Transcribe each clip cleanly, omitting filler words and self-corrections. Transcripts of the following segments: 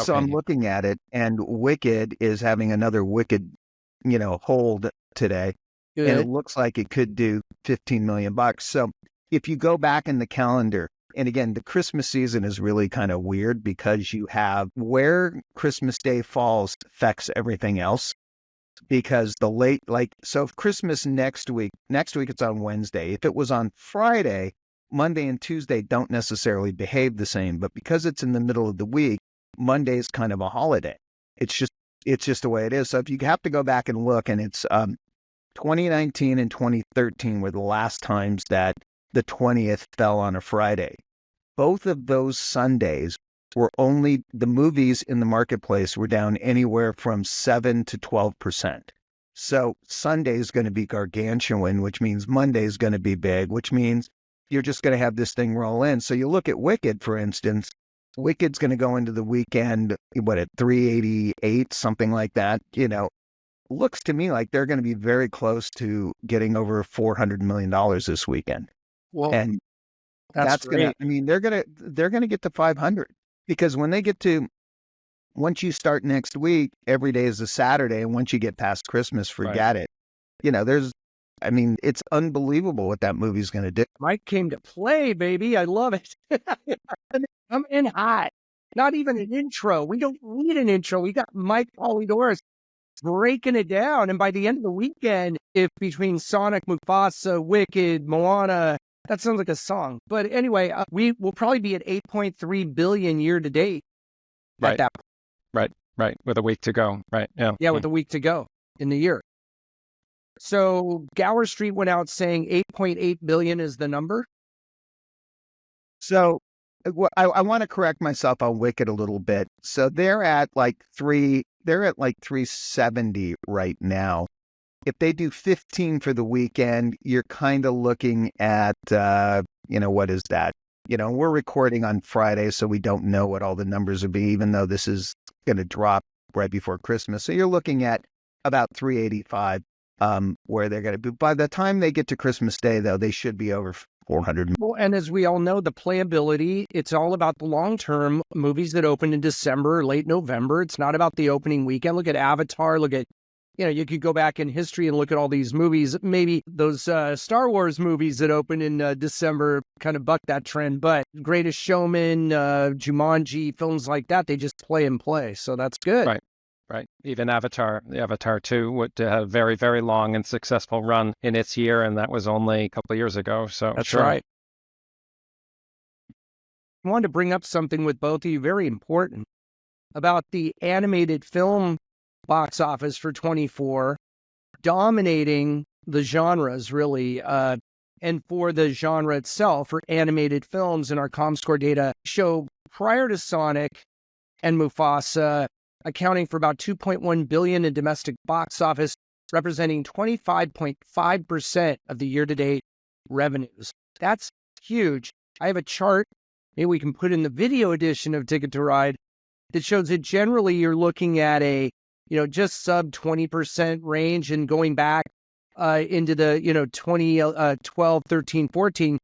So I'm Okay. looking at it, and Wicked is having another Wicked, hold today. And it Good. looks like it could do 15 million bucks. So if you go back in the calendar, and again, the Christmas season is really kind of weird because you have where Christmas Day falls affects everything else. Because so if Christmas next week it's on Wednesday. If it was on Friday, Monday and Tuesday don't necessarily behave the same. But because it's in the middle of the week, Monday is kind of a holiday. It's just the way it is. So if you have to go back and look, and it's 2019 and 2013 were the last times that the 20th fell on a Friday. Both of those Sundays were only, the movies in the marketplace were down anywhere from 7 to 12%. So Sunday is going to be gargantuan, which means Monday is going to be big, which means you're just going to have this thing roll in. So you look at Wicked, for instance. Wicked's going to go into the weekend, at 388, something like that. Looks to me like they're going to be very close to getting over $400 million this weekend. Well, And that's going great. to, they're going to get to 500, because when they get to, once you start next week, every day is a Saturday. And once you get past Christmas, forget it. It's unbelievable what that movie's going to do. Mike came to play, baby. I love it. I'm in hot. Not even an intro. We don't need an intro. We got Mike Polydorus breaking it down. And by the end of the weekend, if between Sonic, Mufasa, Wicked, Moana, that sounds like a song. But anyway, we will probably be at 8.3 billion year to date. Right. At that point. Right. With a week to go. Right. Yeah. Yeah, with a week to go in the year. So Gower Street went out saying 8.8 billion is the number. So I want to correct myself on Wicked a little bit. So they're at like 370 right now. If they do 15 for the weekend, you're kind of looking at, what is that? We're recording on Friday, so we don't know what all the numbers will be, even though this is going to drop right before Christmas. So you're looking at about 385, where they're going to be. By the time they get to Christmas Day, though, they should be over 400. Well, and as we all know, the playability, it's all about the long-term movies that open in December, late November. It's not about the opening weekend. Look at Avatar. Look at, you could go back in history and look at all these movies. Maybe those Star Wars movies that open in December kind of buck that trend. But Greatest Showman, Jumanji, films like that, they just play and play. So that's good. Right. Even the Avatar 2 would have a very, very long and successful run in its year, and that was only a couple of years ago. So that's sure. right. I wanted to bring up something with both of you, very important, about the animated film box office for 24, dominating the genres, really. And for the genre itself, for animated films, and our ComScore data show prior to Sonic and Mufasa, accounting for about 2.1 billion in domestic box office, representing 25.5% of the year-to-date revenues. That's huge. I have a chart, maybe we can put in the video edition of Ticket to Ride, that shows that generally you're looking at a, just sub 20% range, and going back into the, 2012, 13, 14,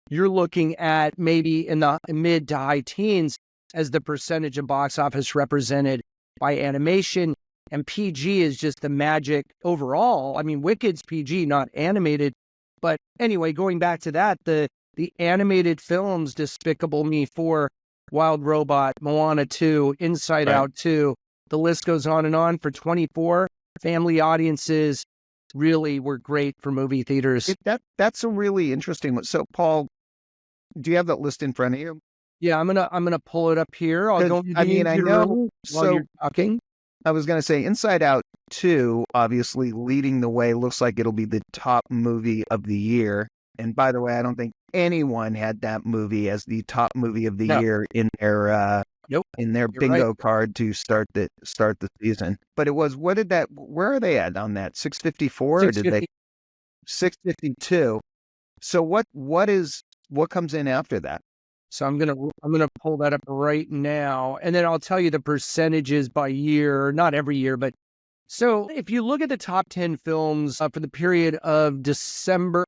you're looking at maybe in the mid to high teens as the percentage of box office represented by animation. And PG is just the magic overall. I mean, Wicked's PG, not animated. But anyway, going back to that, the animated films, Despicable Me 4, Wild Robot, Moana 2, Inside Out 2, the list goes on for 24. Family audiences really were great for movie theaters. That's a really interesting one. So, Paul, do you have that list in front of you? Yeah, I'm gonna pull it up here. I'll go. I know. While you're talking, I was going to say Inside Out 2, obviously leading the way. Looks like it'll be the top movie of the year. And by the way, I don't think anyone had that movie as the top movie of the year in their bingo card to start the season. But it was, where are they at on that? 654 or did they 652? So what comes in after that? So I'm gonna pull that up right now, and then I'll tell you the percentages by year, not every year, but so if you look at the top 10 films for the period of January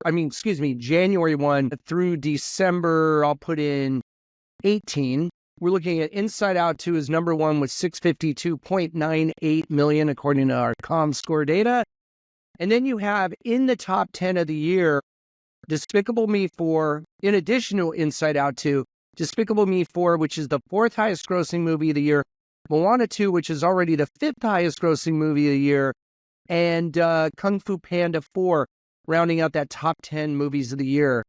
1 through December, I'll put in 18. We're looking at Inside Out 2 is number one with 652.98 million, according to our ComScore data. And then you have in the top 10 of the year, Despicable Me 4, in addition to Inside Out 2, Despicable Me 4, which is the fourth highest grossing movie of the year, Moana 2, which is already the fifth highest grossing movie of the year, and Kung Fu Panda 4, rounding out that top 10 movies of the year.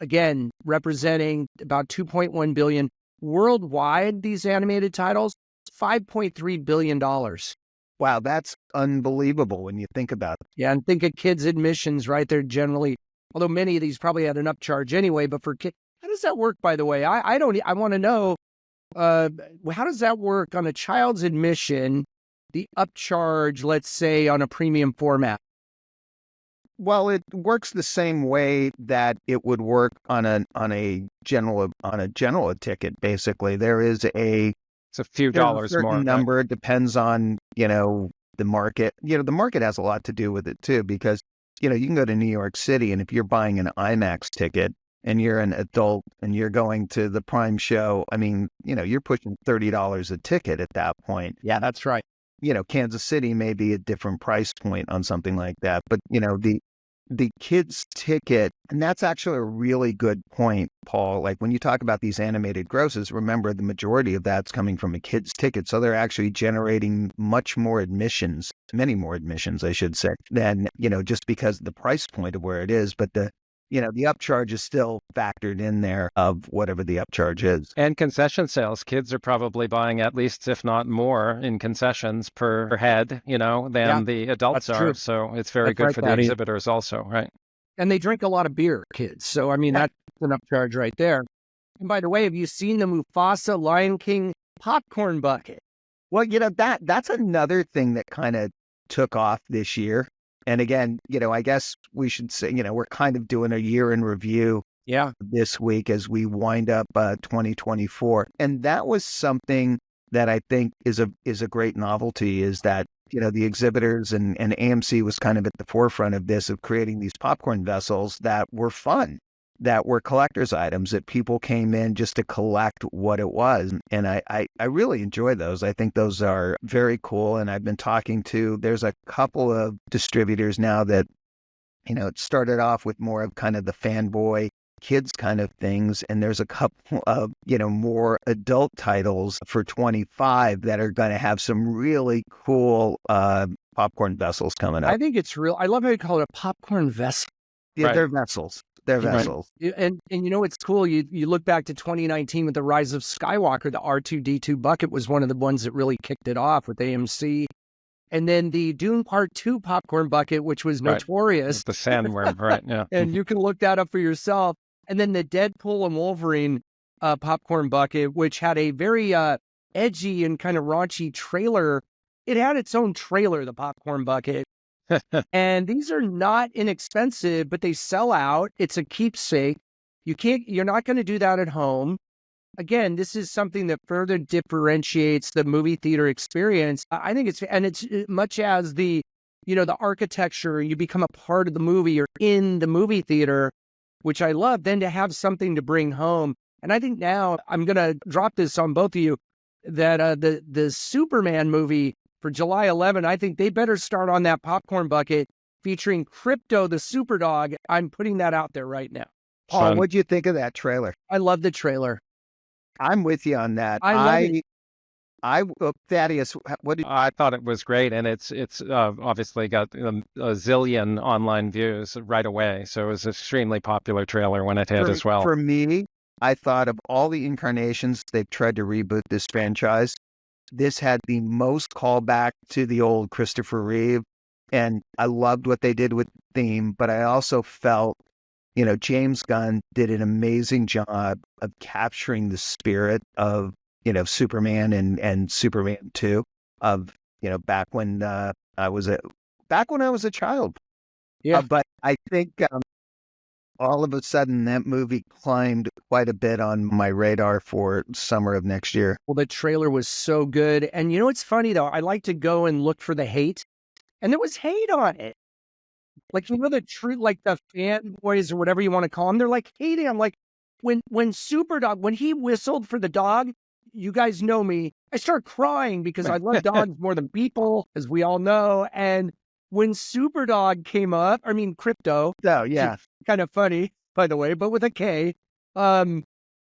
Again, representing about 2.1 billion. Worldwide, these animated titles, $5.3 billion. Wow, that's unbelievable when you think about it. Yeah, and think of kids' admissions, right? They're generally, although many of these probably had an upcharge anyway, but for kids, how does that work, by the way? I want to know, how does that work on a child's admission, the upcharge, let's say, on a premium format? Well, it works the same way that it would work on a general ticket. Basically, there is It's a few dollars certain more. number. It depends on the market. The market has a lot to do with it too, because you can go to New York City, and if you're buying an IMAX ticket and you're an adult and you're going to the Prime show, I mean, you're pushing $30 a ticket at that point. Yeah, that's right. Kansas City may be a different price point on something like that, but the kids ticket, and that's actually a really good point, Paul. Like when you talk about these animated grosses, remember the majority of that's coming from a kids ticket. So they're actually generating many more admissions, I should say, than, just because of the price point of where it is. But the upcharge is still factored in there of whatever the upcharge is. And concession sales. Kids are probably buying at least, if not more, in concessions per head, than the adults are. True. So it's very good for the exhibitors also, right? And they drink a lot of beer, kids. So, I mean, that's an upcharge right there. And by the way, have you seen the Mufasa Lion King popcorn bucket? Well, that's another thing that kind of took off this year. And again, I guess we should say, we're kind of doing a year in review this week as we wind up 2024. And that was something that I think is a great novelty, is that, the exhibitors and AMC was kind of at the forefront of this, of creating these popcorn vessels that were fun, that were collector's items, that people came in just to collect what it was. And I really enjoy those. I think those are very cool. And I've been talking to, there's a couple of distributors now that, it started off with more of kind of the fanboy kids kind of things. And there's a couple of, more adult titles for 25 that are going to have some really cool popcorn vessels coming up. I think it's real. I love how you call it a popcorn vessel. Yeah, they're vessels. They're vessels. Right. And it's cool. You look back to 2019 with the rise of Skywalker, the R2-D2 bucket was one of the ones that really kicked it off with AMC. And then the Dune Part 2 popcorn bucket, which was notorious. The sandworm, right, yeah. And you can look that up for yourself. And then the Deadpool and Wolverine popcorn bucket, which had a very edgy and kind of raunchy trailer. It had its own trailer, the popcorn bucket. And these are not inexpensive, but they sell out. It's a keepsake. You're not going to do that at home. Again, this is something that further differentiates the movie theater experience. I think it's much as the architecture, you become a part of the movie, you're in the movie theater, which I love, then to have something to bring home. And I think now I'm going to drop this on both of you, that the Superman movie for July 11, I think they better start on that popcorn bucket featuring Crypto the Superdog. I'm putting that out there right now. Paul, what'd you think of that trailer? I love the trailer. I'm with you on that. Thaddeus, I thought it was great, and it's obviously got a zillion online views right away. So it was an extremely popular trailer when it hit as well. For me, I thought of all the incarnations they've tried to reboot this franchise, this had the most callback to the old Christopher Reeve, and I loved what they did with the theme. But I also felt, James Gunn did an amazing job of capturing the spirit of, Superman and Superman 2 of, back when I was a child. Yeah. But I think all of a sudden that movie climbed quite a bit on my radar for summer of next year. Well, the trailer was so good. And it's funny though, I like to go and look for the hate, and there was hate on it. Like, the truth, like the fanboys or whatever you want to call them, they're like hating. I'm like, when Superdog, when he whistled for the dog, you guys know me. I start crying because I love dogs more than people, as we all know. And when Superdog came up, Crypto. Oh, yeah. Kind of funny, by the way, but with a K.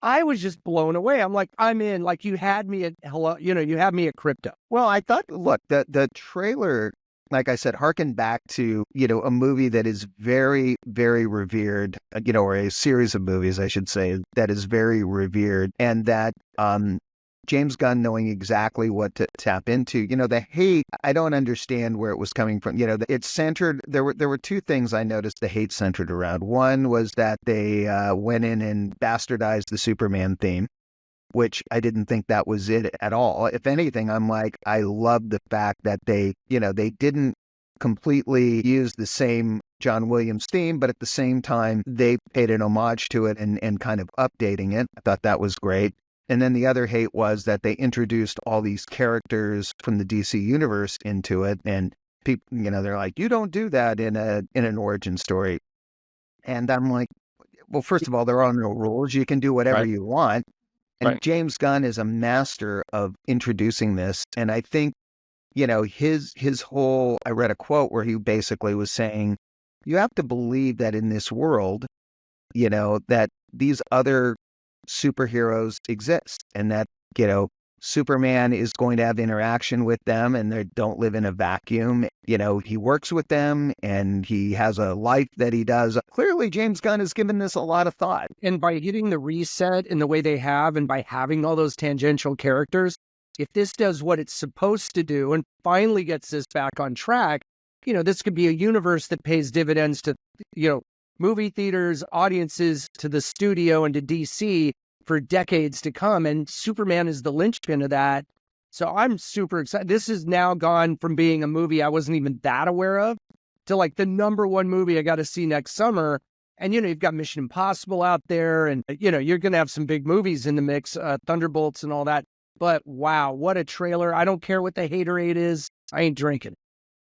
I was just blown away. I'm like, I'm in. Like, you had me at hello. You had me at Crypto. Well, I thought, look, the trailer, like I said, harkened back to, a movie that is very, very revered, or a series of movies, I should say, that is very revered, and that James Gunn knowing exactly what to tap into. The hate, I don't understand where it was coming from. It's centered, there were two things I noticed the hate centered around. One was that they went in and bastardized the Superman theme, which I didn't think that was it at all. If anything, I'm like, I love the fact that they didn't completely use the same John Williams theme, but at the same time, they paid an homage to it and kind of updating it. I thought that was great. And then the other hate was that they introduced all these characters from the DC universe into it. And people, they're like, you don't do that in an origin story. And I'm like, well, first of all, there are no rules. You can do whatever you want. And James Gunn is a master of introducing this. And I think, his whole, I read a quote where he basically was saying, you have to believe that in this world, that these other superheroes exist and that, Superman is going to have interaction with them and they don't live in a vacuum. He works with them and he has a life that he does. Clearly, James Gunn has given this a lot of thought. And by hitting the reset in the way they have and by having all those tangential characters, if this does what it's supposed to do and finally gets this back on track, this could be a universe that pays dividends to, movie theaters, audiences, to the studio and to DC for decades to come. And Superman is the linchpin of that. So I'm super excited. This has now gone from being a movie I wasn't even that aware of to like the number one movie I got to see next summer. And, you've got Mission Impossible out there and, you're going to have some big movies in the mix, Thunderbolts and all that. But wow, what a trailer. I don't care what the hater rate is. I ain't drinking.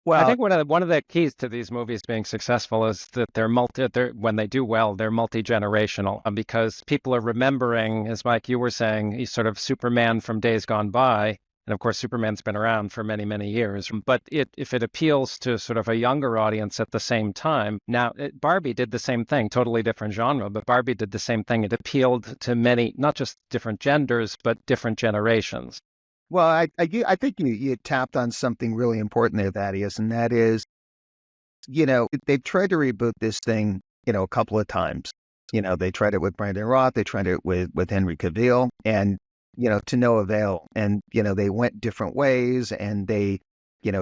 Well, I think one of the keys to these movies being successful is that when they do well, they're multi-generational, because people are remembering, as Mike, you were saying, he's sort of Superman from days gone by. And of course, Superman's been around for many, many years. But if it appeals to sort of a younger audience at the same time, now Barbie did the same thing, totally different genre, but Barbie did the same thing. It appealed to many, not just different genders, but different generations. Well, I think you tapped on something really important there, Thaddeus, and that is, they've tried to reboot this thing, a couple of times. They tried it with Brandon Roth, they tried it with Henry Cavill, and, to no avail. And, they went different ways and they,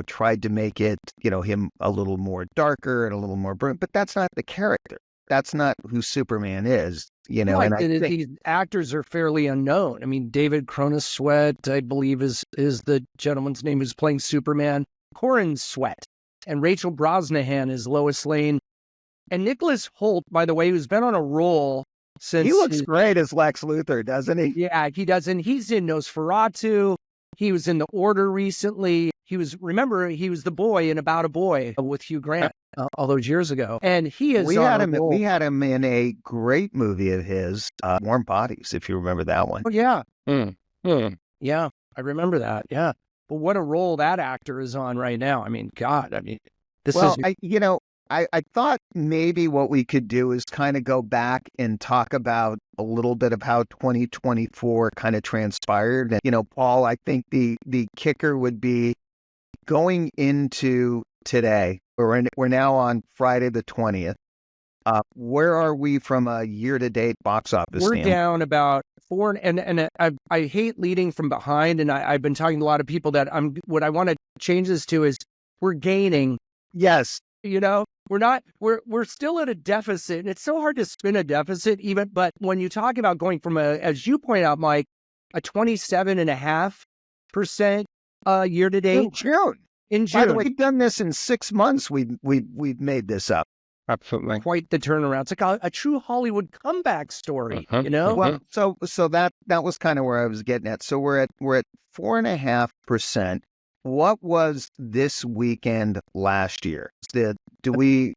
tried to make it, him a little more darker and a little more burnt, but that's not the character. That's not who Superman is. And I think these actors are fairly unknown. David Cronus-Sweat, I believe, is the gentleman's name who's playing Superman. Corin Sweat and Rachel Brosnahan is Lois Lane. And Nicholas Hoult, by the way, who's been on a roll since... He looks great as Lex Luthor, doesn't he? Yeah, he does. And he's in Nosferatu. He was in The Order recently. He was the boy in About a Boy with Hugh Grant all those years ago. And he is we had him in a great movie of his, Warm Bodies, if you remember that one. Oh, yeah. Yeah, I remember that. Yeah. But what a role that actor is on right now. I thought maybe what we could do is kind of go back and talk about a little bit of how 2024 kind of transpired. And, Paul, I think the kicker would be going into today. We're now on Friday the 20th. Where are we from a year-to-date box office? We're down about 4, and I hate leading from behind. And I've been talking to a lot of people that what I want to change this to is we're gaining. Yes. We're still at a deficit. And it's so hard to spin a deficit but when you talk about going from as you point out, Mike, a 27.5% year to date. In June. By the way, we've done this in 6 months. We've made this up. Absolutely. Quite the turnaround. It's like a true Hollywood comeback story, Well, so that was kind of where I was getting at. So we're at 4.5%. What was this weekend last year? Do we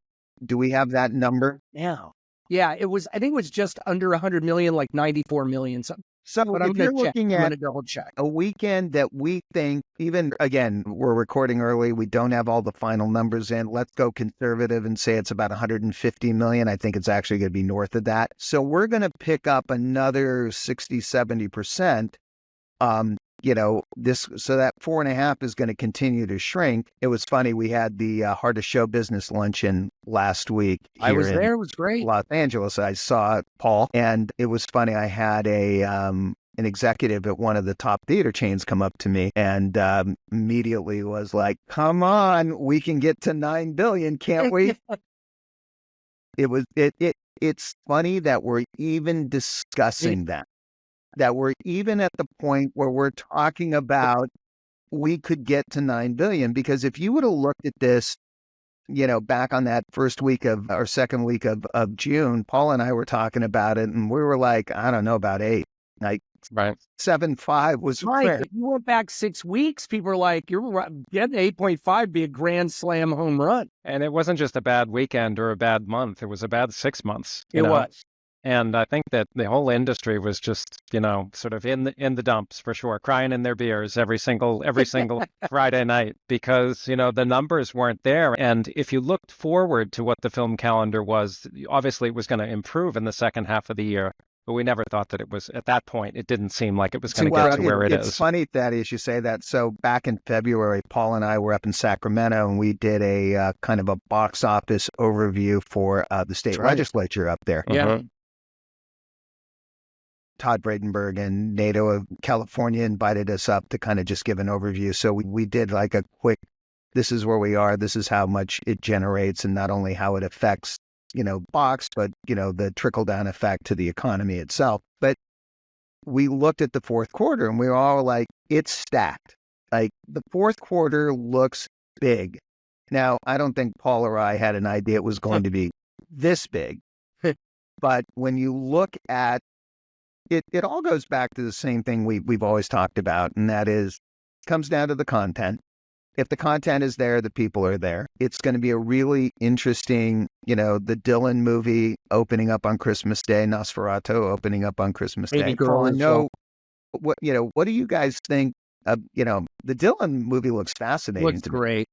have that number? Yeah. Yeah, I think it was just under 100 million, like 94 million. So But I'm if you're gonna check. looking I'm at gonna double check. a weekend that we think, even again, we're recording early, we don't have all the final numbers in. Let's go conservative and say it's about 150 million. I think it's actually going to be north of that. So we're going to pick up another 60, 70%. So that 4.5 is going to continue to shrink. It was funny. We had the Heart of Show Business Luncheon last week. I was in there. It was great. Los Angeles. I saw Paul, and it was funny. I had an executive at one of the top theater chains come up to me and immediately was like, "Come on, we can get to 9 billion, can't we?" It's funny that we're even discussing that we're even at the point where we're talking about we could get to 9 billion, because if you would have looked at this, back on that first week of or second week of June, Paul and I were talking about it and we were like, I don't know, about 8, like Right. 7.5 was Mike, fair. if you went back 6 weeks, people were like, "You're getting 8.5 be a grand slam home run." And it wasn't just a bad weekend or a bad month. It was a bad 6 months. It was. And I think that the whole industry was just, sort of in the dumps for sure, crying in their beers every single Friday night because, the numbers weren't there. And if you looked forward to what the film calendar was, obviously it was going to improve in the second half of the year. But we never thought that it was, at that point, it didn't seem like it was going to get to where it is. It's funny, Thaddeus, you say that. So back in February, Paul and I were up in Sacramento and we did a kind of a box office overview for the state legislature up there. Yeah. Mhm. Todd Bradenberg and NATO of California invited us up to kind of just give an overview. So we did like a quick, this is where we are, this is how much it generates, and not only how it affects, box, but, the trickle down effect to the economy itself. But we looked at the fourth quarter and we were all like, it's stacked. Like the fourth quarter looks big. Now, I don't think Paul or I had an idea it was going to be this big. But when you look at it all goes back to the same thing we've always talked about, and that is, comes down to the content. If the content is there, the people are there. It's going to be a really interesting, the Dylan movie opening up on Christmas Day, Nosferatu opening up on Christmas Baby Day. Girl I as know what do you guys think? The Dylan movie looks fascinating. Looks to me. great.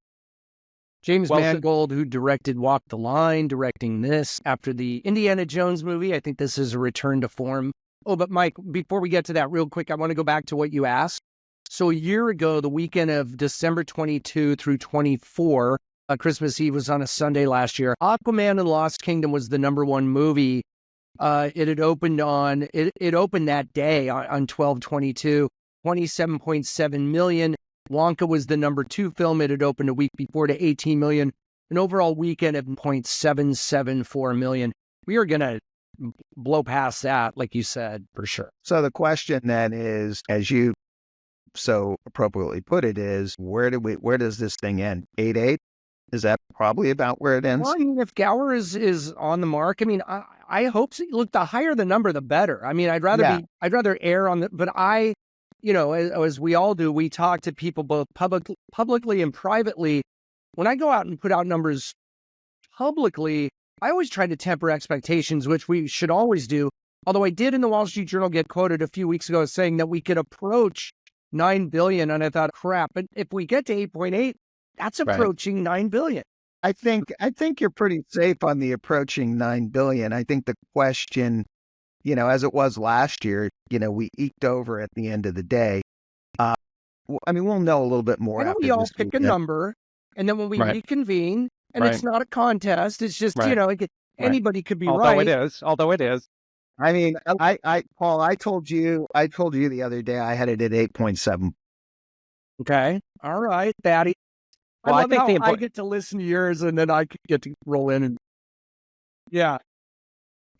James Well, Mangold, who directed Walk the Line, directing this after the Indiana Jones movie. I think this is a return to form. Oh, but Mike, before we get to that real quick, I want to go back to what you asked. So a year ago, the weekend of December 22 through 24, Christmas Eve was on a Sunday last year. Aquaman and Lost Kingdom was the #1 movie. It had opened it opened that day on 12/22, 27.7 million. Wonka was the #2 film. It had opened a week before to 18 million. An overall weekend of 0.774 million. We are going to blow past that, like you said, for sure. So the question then is, as you so appropriately put it, is where does this thing end? 8.8? Is that probably about where it ends? Well, I mean, if Gower is on the mark, I mean, I hope so. Look, the higher the number, the better. I mean, I'd rather err on the, but as we all do, we talk to people both publicly and privately. When I go out and put out numbers publicly, I always try to temper expectations, which we should always do. Although I did in the Wall Street Journal get quoted a few weeks ago saying that we could approach 9 billion. And I thought, crap, but if we get to 8.8, that's approaching 9 billion. I think you're pretty safe on the approaching 9 billion. I think the question, as it was last year, we eked over at the end of the day. I mean, we'll know a little bit more. Why don't we all pick a number, and then when we reconvene, and it's not a contest, it's just, anybody could be right. Although it is. I mean, Paul, I told you the other day I had it at 8.7. Okay. All right, Thaddeus. Well, I think I get to listen to yours, and then I get to roll in and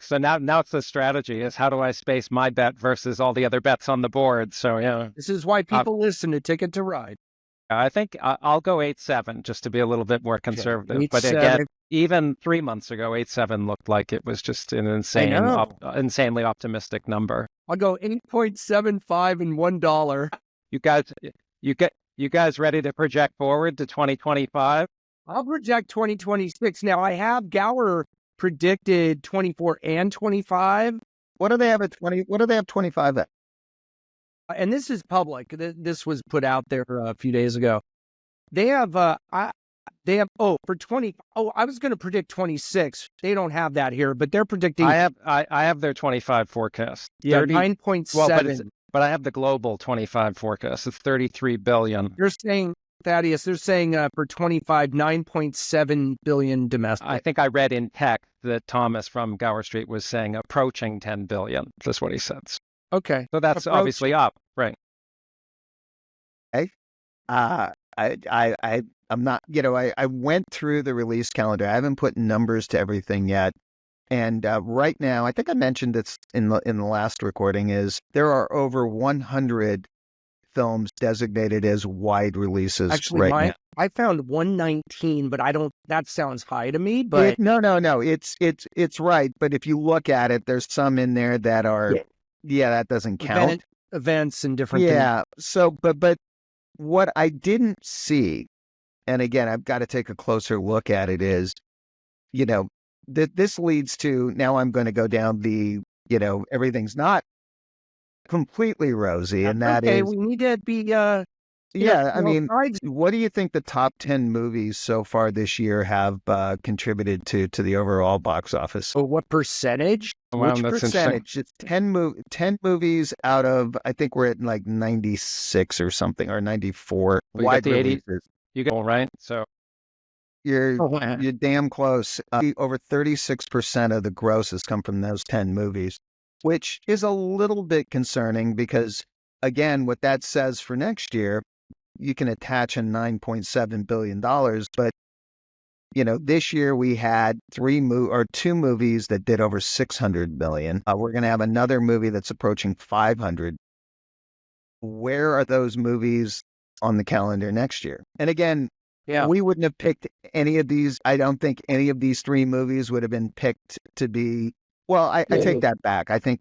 So now it's the strategy is how do I space my bet versus all the other bets on the board? So yeah, this is why people listen to Ticket to Ride. I think I'll go 8.7 just to be a little bit more conservative. Okay. But again, even 3 months ago, 8.7 looked like it was just an insanely optimistic number. I'll go 8.75 and $1. You guys ready to project forward to 2025? I'll project 2026. Now I have Gower predicted 24 and 25. What do they have at 20? What do they have 25 at? and this is public. This was put out there a few days ago. They have, for 20. Oh, I was going to predict 26. They don't have that here, but they're predicting. I have their 25 forecast. Yeah, 30, 9.7. well, but I have the global 25 forecast. It's 33 billion. You're saying, Thaddeus, they're saying for 25, 9.7 billion domestic. I think I read in tech that Thomas from Gower Street was saying approaching 10 billion. That's what he said. Okay. So that's obviously up, right? I'm not, I went through the release calendar. I haven't put numbers to everything yet. And right now, I think I mentioned this in the last recording, is there are over 100 films designated as wide releases. Actually, now. I found 119, but that sounds high to me. But no, it's right. But if you look at it, there's some in there that are, that doesn't count. Events and different things. Yeah. So, but what I didn't see, and again, I've got to take a closer look at it, is, that this leads to, now I'm going to go down the, everything's not completely rosy. And that is, we need to be, I mean, what do you think the top 10 movies so far this year have contributed to the overall box office? So what percentage? Wow, Which that's percentage? It's 10 movies out of, I think we're at like 96 or something, or 94 well, wide you releases. You get all right. So you're damn close. Over 36% of the gross has come from those 10 movies, which is a little bit concerning because, again, what that says for next year, you can attach a $9.7 billion. But, this year we had two movies that did over 600 million. We're going to have another movie that's approaching 500. Where are those movies on the calendar next year? And again, we wouldn't have picked any of these. I don't think any of these three movies would have been picked to be, I take that back. I think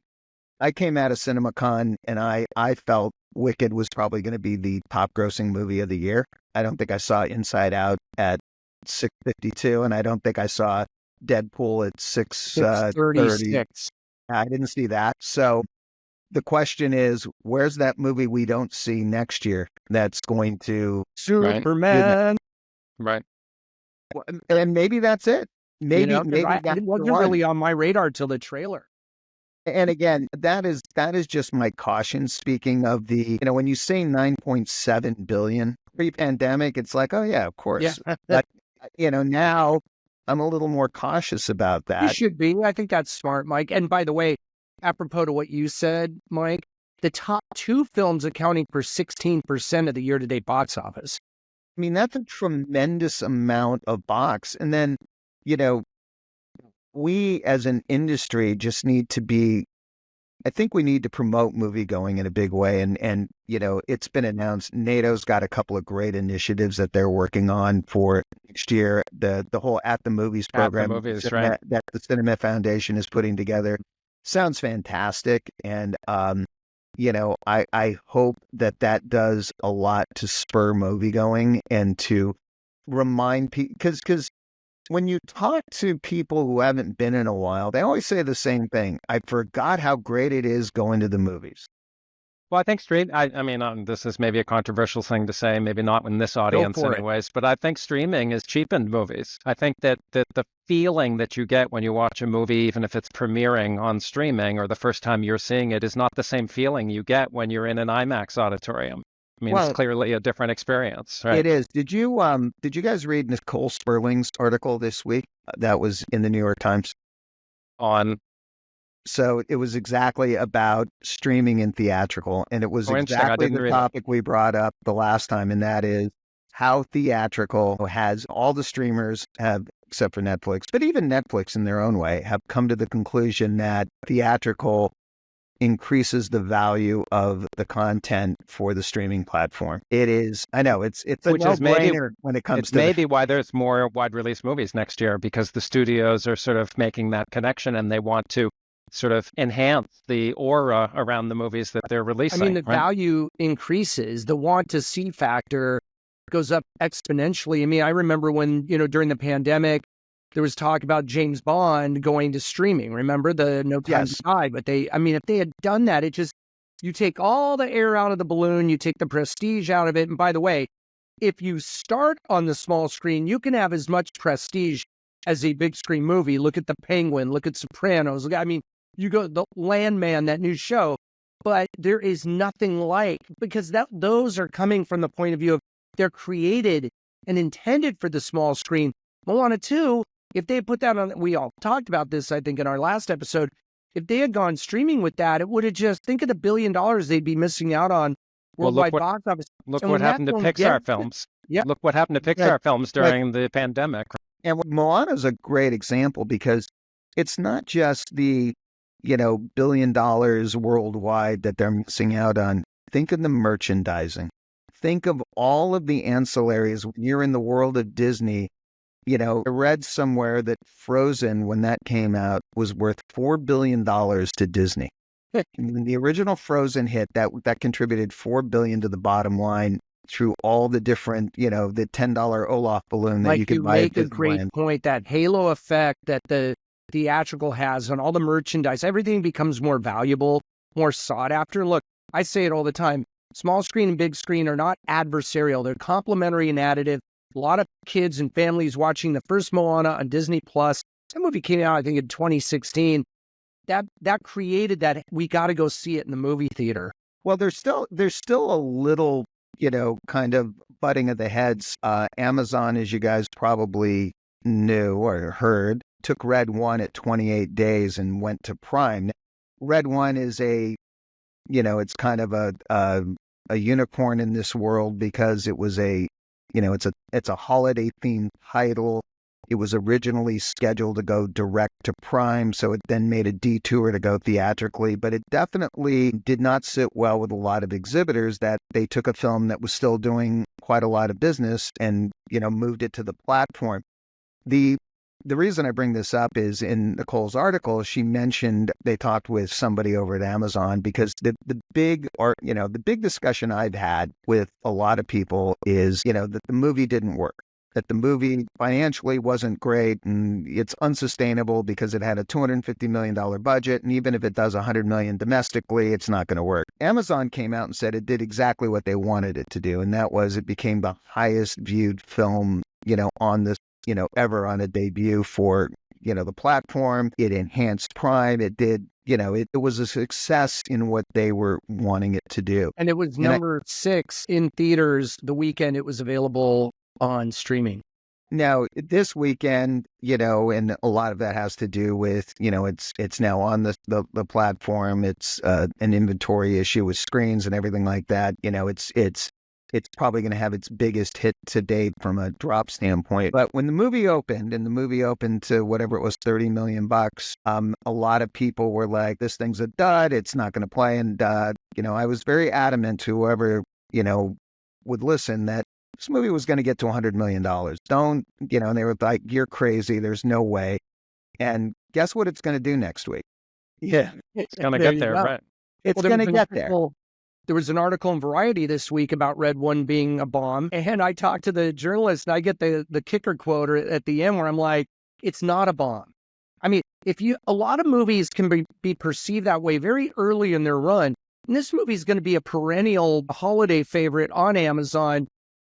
I came out of CinemaCon and I felt Wicked was probably going to be the top grossing movie of the year. I don't think I saw Inside Out at 652, and I don't think I saw Deadpool at 636. I didn't see that. So the question is, where's that movie we don't see next year that's going to Superman? Right. And maybe that's it. Maybe it wasn't really on my radar till the trailer. And again, that is just my caution. Speaking of the, when you say 9.7 billion pre-pandemic, it's like, oh yeah, of course. Yeah. But, now I'm a little more cautious about that. You should be. I think that's smart, Mike. And by the way, apropos to what you said, Mike, the top two films accounting for 16% of the year-to-date box office. I mean, that's a tremendous amount of box. And then, we as an industry just need to be, I think we need to promote movie going in a big way. And it's been announced, NATO's got a couple of great initiatives that they're working on for next year. The whole At the Movies program that the Cinema Foundation is putting together sounds fantastic. And, I hope that does a lot to spur movie going and to remind people, because when you talk to people who haven't been in a while, they always say the same thing. I forgot how great it is going to the movies. Well, I think this is maybe a controversial thing to say, maybe not in this audience anyways, but I think streaming has cheapened movies. I think that the feeling that you get when you watch a movie, even if it's premiering on streaming or the first time you're seeing it, is not the same feeling you get when you're in an IMAX auditorium. I mean, it's clearly a different experience, right? It is. Did you guys read Nicole Sperling's article this week that was in the New York Times? So it was exactly about streaming and theatrical, and it was exactly the topic we brought up the last time, and that is how theatrical has all the streamers have, except for Netflix, but even Netflix in their own way, have come to the conclusion that theatrical increases the value of the content for the streaming platform. It is, I know, it's a no-brainer when it comes to maybe why there's more wide release movies next year, because the studios are sort of making that connection and they want to sort of enhance the aura around the movies that they're releasing. I mean, the value increases, the want to see factor goes up exponentially. I mean, I remember when, during the pandemic, there was talk about James Bond going to streaming. Remember the No Time to Die? But if they had done that, it just You take all the air out of the balloon, you take the prestige out of it. And by the way, if you start on the small screen, you can have as much prestige as a big screen movie. Look at The Penguin, look at Sopranos. I mean, you go the Landman, that new show, but there is nothing like, because those are coming from the point of view of they're created and intended for the small screen. Moana 2, if they put that on, we all talked about this, I think, in our last episode. If they had gone streaming with that, it would have just, think of the $1 billion they'd be missing out on worldwide box office. Look what happened to Pixar films. Yeah. Look what happened to Pixar films during the pandemic. And Moana is a great example because it's not just the, $1 billion worldwide that they're missing out on. Think of the merchandising. Think of all of the ancillaries. When you're in the world of Disney, I read somewhere that Frozen, when that came out, was worth $4 billion to Disney. When the original Frozen hit, that contributed $4 billion to the bottom line through all the different, the $10 Olaf balloon that you could buy at Disneyland. You make a great point. That halo effect that the theatrical has on all the merchandise, everything becomes more valuable, more sought after. Look, I say it all the time. Small screen and big screen are not adversarial. They're complementary and additive. A lot of kids and families watching the first Moana on Disney Plus. That movie came out, I think, in 2016. That created that we got to go see it in the movie theater. Well, there's still a little, kind of butting of the heads. Amazon, as you guys probably knew or heard, took Red One at 28 days and went to Prime. Now, Red One is it's kind of a unicorn in this world because it was it's a holiday themed title. It was originally scheduled to go direct to Prime, so it then made a detour to go theatrically, but it definitely did not sit well with a lot of exhibitors that they took a film that was still doing quite a lot of business and, moved it to the platform. The reason I bring this up is in Nicole's article, she mentioned they talked with somebody over at Amazon because the big discussion I've had with a lot of people is, that the movie didn't work, that the movie financially wasn't great and it's unsustainable because it had a $250 million budget. And even if it does $100 million domestically, it's not going to work. Amazon came out and said it did exactly what they wanted it to do. And that was it became the highest viewed film, on this, ever on a debut for, the platform. It enhanced Prime. It did, it was a success in what they were wanting it to do. And it was number 6 in theaters the weekend it was available on streaming. Now, this weekend, and a lot of that has to do with, it's now on the platform. It's an inventory issue with screens and everything like that. It's probably going to have its biggest hit to date from a drop standpoint. But when the movie opened, to whatever it was, $30 million, a lot of people were like, this thing's a dud. It's not going to play. And, I was very adamant to whoever, would listen that this movie was going to get to $100 million. Don't, and they were like, you're crazy. There's no way. And guess what it's going to do next week? Yeah, it's going to get there, right? It's going to get there. There was an article in Variety this week about Red One being a bomb. And I talked to the journalist and I get the kicker quote at the end where I'm like, it's not a bomb. I mean, a lot of movies can be perceived that way very early in their run. And this movie is going to be a perennial holiday favorite on Amazon,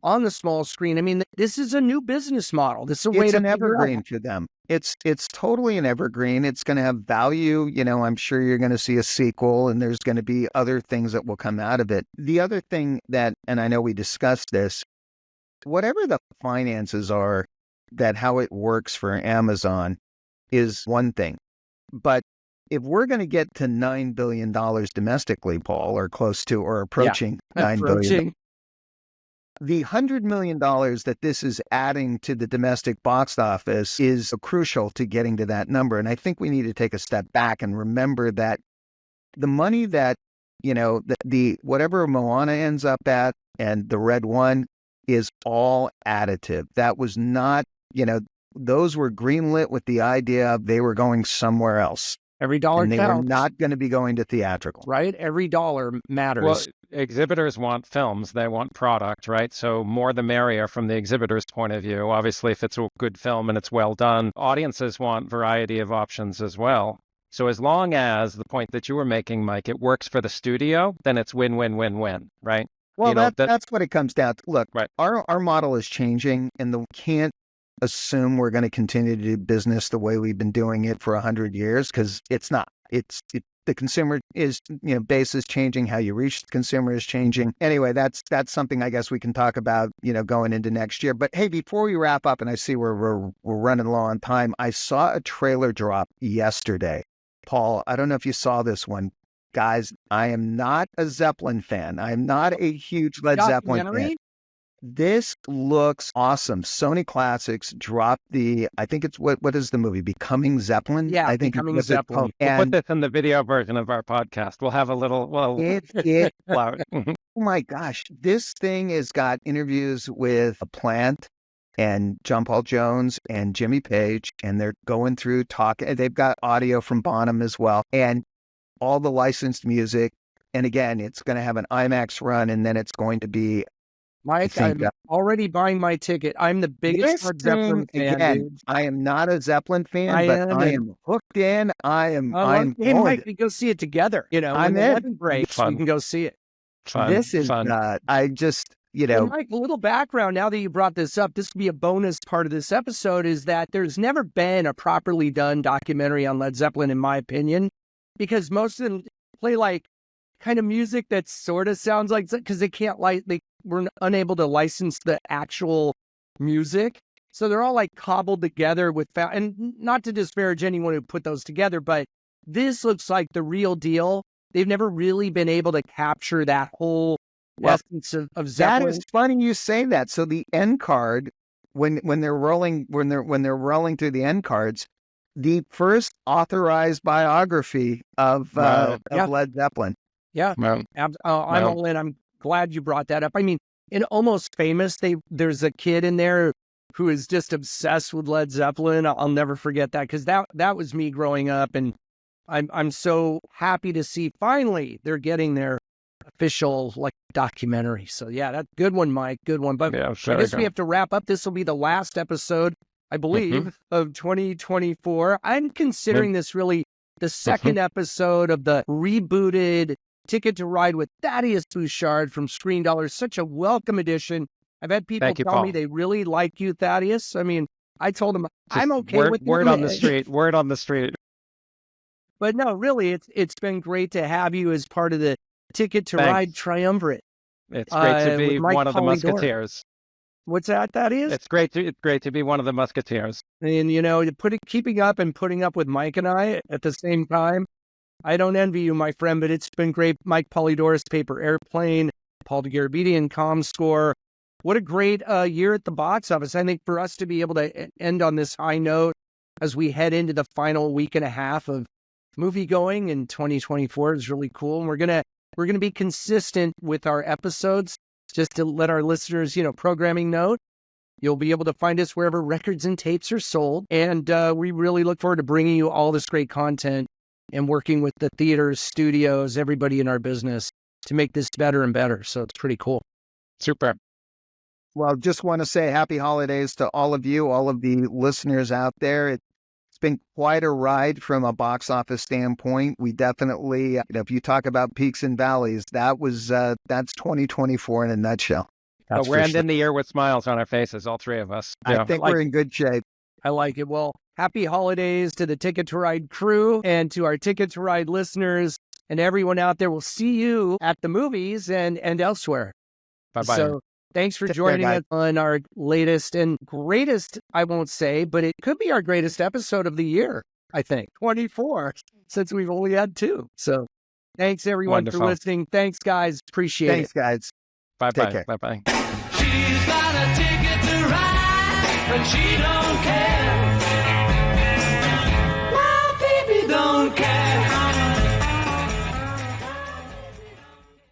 on the small screen. I mean, this is a new business model. This is a way to an evergreen for them. It's totally an evergreen. It's going to have value. I'm sure you're going to see a sequel and there's going to be other things that will come out of it. The other thing and I know we discussed this, whatever the finances are, that how it works for Amazon is one thing. But if we're going to get to $9 billion domestically, Paul, or close to, or approaching $9 billion, the $100 million that this is adding to the domestic box office is crucial to getting to that number. And I think we need to take a step back and remember that the money that, the whatever Moana ends up at and the Red One is all additive. That was not, those were greenlit with the idea of they were going somewhere else. Every dollar and they counts. were not going to be going to theatrical. Right? Every dollar matters. Well, exhibitors want films. They want product, right? So more the merrier from the exhibitor's point of view. Obviously, if it's a good film and it's well done, audiences want variety of options as well. So as long as the point that you were making, Mike, it works for the studio, then it's win, win, win, win, right? Well, You know, that's what it comes down to. Look, Right. our model is changing, and we can't assume we're going to continue to do business the way we've been doing it for 100 years, because it's not. The consumer is, base is changing. How you reach the consumer is changing. Anyway, that's something I guess we can talk about, going into next year. But hey, before we wrap up, and I see we're running low on time, I saw a trailer drop yesterday. Paul, I don't know if you saw this one. Guys, I am not a Zeppelin fan. I am not a huge Led Zeppelin fan. This looks awesome. Sony Classics dropped I think it's, what is the movie? Becoming Zeppelin? Yeah, I think Becoming Zeppelin. We'll put this in the video version of our podcast. We'll have a little, oh my gosh. This thing has got interviews with Plant and John Paul Jones and Jimmy Page, and they're going through talking. They've got audio from Bonham as well, and all the licensed music. And again, it's going to have an IMAX run, and then it's going to be, Mike, I'm already buying my ticket. I'm the biggest Zeppelin fan. Dude. I am not a Zeppelin fan, I am hooked in. Hey, Mike, we go see it together. I'm in. Breaks, we can go see it. This is fun. I just, Mike, a little background. Now that you brought this up, this could be a bonus part of this episode. Is that there's never been a properly done documentary on Led Zeppelin, in my opinion, because most of them play like kind of music that sort of sounds like, because they can't they were unable to license the actual music. So they're all like cobbled together and not to disparage anyone who put those together, but this looks like the real deal. They've never really been able to capture that whole essence of Zeppelin. That is funny you say that. So the end card, when they're rolling through the end cards, the first authorized biography of Led Zeppelin. Yeah, I'm all in. I'm glad you brought that up. I mean, in Almost Famous, there's a kid in there who is just obsessed with Led Zeppelin. I'll never forget that, because that was me growing up, and I'm so happy to see finally they're getting their official documentary. So yeah, that's good one, Mike. Good one. But I guess we have to wrap up. This will be the last episode, I believe, of 2024. I'm considering this really the second episode of the rebooted Ticket to Ride with Thaddeus Bouchard from Screen Dollars. Such a welcome addition. I've had people tell me they really like you, Thaddeus. I mean, I told them I'm okay with word on the street. Word on the street. But no, really, it's been great to have you as part of the Ticket to Ride triumvirate. It's great to be one of the Musketeers. What's that? That is. It's great to be one of the Musketeers. And keeping up and putting up with Mike and I at the same time. I don't envy you, my friend, but it's been great. Mike Polydorus, Paper Airplane, Paul DeGarabedian, ComScore. What a great year at the box office. I think for us to be able to end on this high note as we head into the final week and a half of movie going in 2024 is really cool. And we're gonna be consistent with our episodes. Just to let our listeners, programming note, you'll be able to find us wherever records and tapes are sold. And we really look forward to bringing you all this great content and working with the theaters, studios, everybody in our business to make this better and better. So it's pretty cool. Super. Well, just want to say happy holidays to all of you, all of the listeners out there. It's been quite a ride from a box office standpoint. We definitely, if you talk about peaks and valleys, that's 2024 in a nutshell. But we're ending the year with smiles on our faces, all three of us. I think we're in good shape. I like it. Well, happy holidays to the Ticket to Ride crew and to our Ticket to Ride listeners and everyone out there. We'll see you at the movies and elsewhere. Bye-bye. So thanks for joining us on our latest and greatest, I won't say, but it could be our greatest episode of the year, I think. 24, since we've only had 2. So thanks, everyone, for listening. Thanks, guys. Appreciate it. Thanks, guys. Bye-bye. Bye-bye. She's got a ticket to ride, but she don't care.